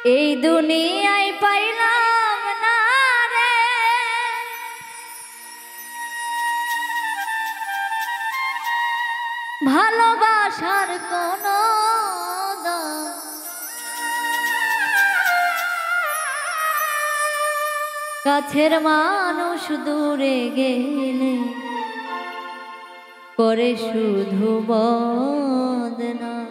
এই দুনিয়ায় পাইলাম না রে ভালোবাসার কোনো দাম। কাছের মানুষ দূরে গেলে করে শুধু বদনাম।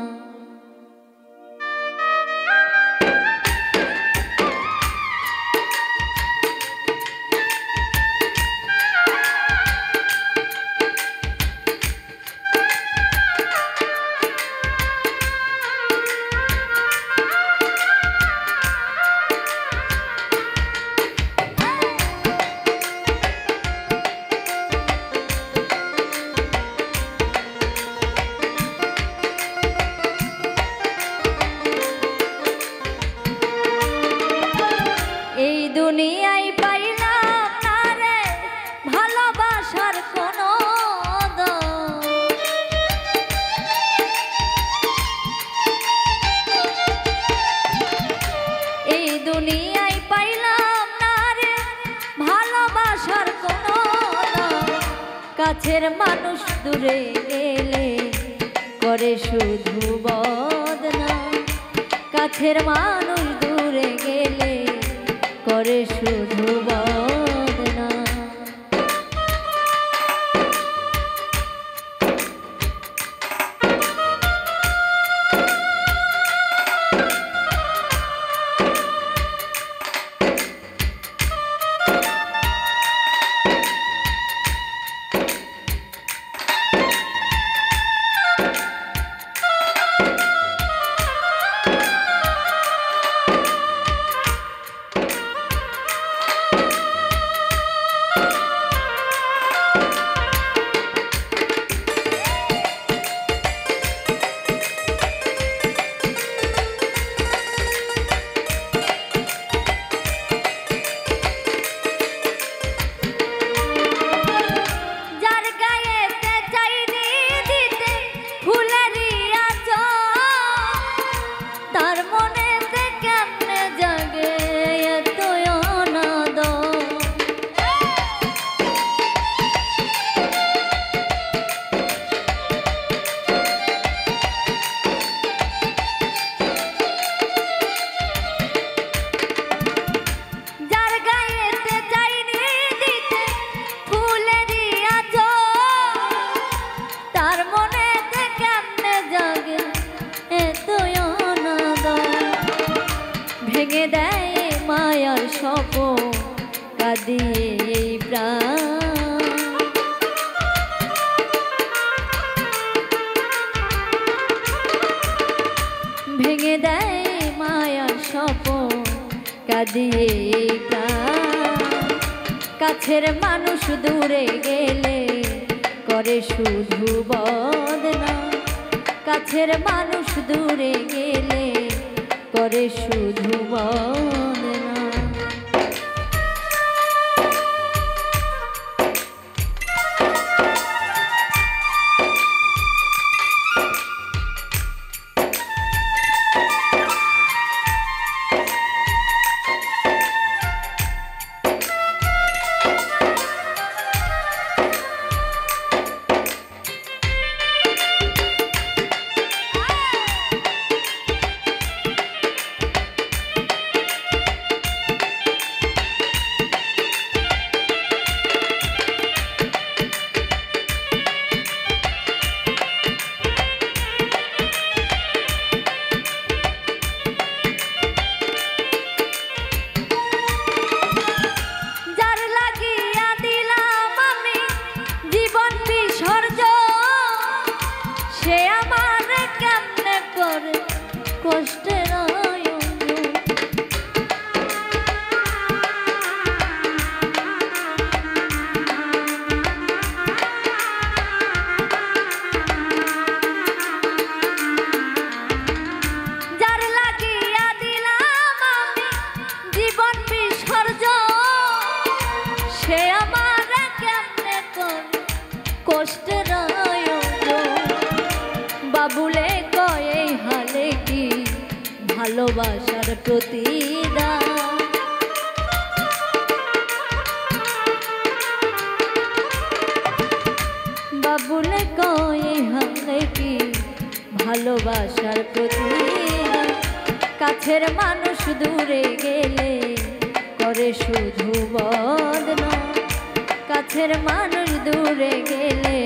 এই দুনিয়ায় পাইলাম না রে ভালোবাসার কোনো দাম। এই দুনিয়ায় পাইলাম না রে ভালোবাসার কোনো দাম। কাছের মানুষ দূরে গেলে করে শুধু বদনাম। কাছের মানুষ দূরে গেলে করে শুধু বদনাম। ভেঙে দেয় মায়ার স্বপ্ন কাঁদিয়ে এই প্রাণ। ভেঙে দেয় মায়ার স্বপ্ন কাঁদিয়ে এই প্রাণ। কাছের মানুষ দূরে গেলে করে শুধু বদনাম। কাছের মানুষ দূরে গেলে করে শুধু বদনাম। কষ্টের যার লাগিয়া দিলাম আমি জীবন বিসর্জন, সে আমার কেমনে করে কষ্টের বাবুলে কয়ে হালে কি ভালোবাসার প্রতিদান। বাবুলে কয়ে হামলে কি ভালোবাসার প্রতিদান। কাছের মানুষ দূরে গেলে করে শুধু বদনাম। কাছের মানুষ দূরে গেলে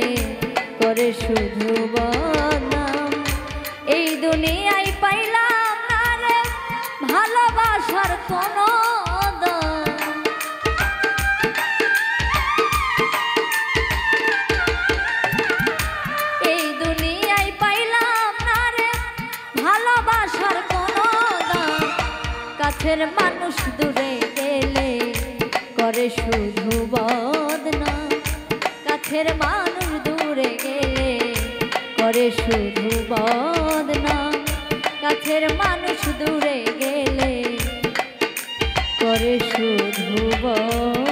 করে শুধু বদনাম। এই দুনিয়ায় পাইলাম না রে ভালোবাসার কোনো দাম। এই দুনিয়ায় পাইলাম না রে ভালোবাসার কোনো দাম। কাছের মানুষ দূরে গেলে করে শুধু বদনাম। কাছের মানুষ দূরে গেলে করে শুধু বদনাম। কাছের মানুষ দূরে গেলে করে শুধু বদনাম।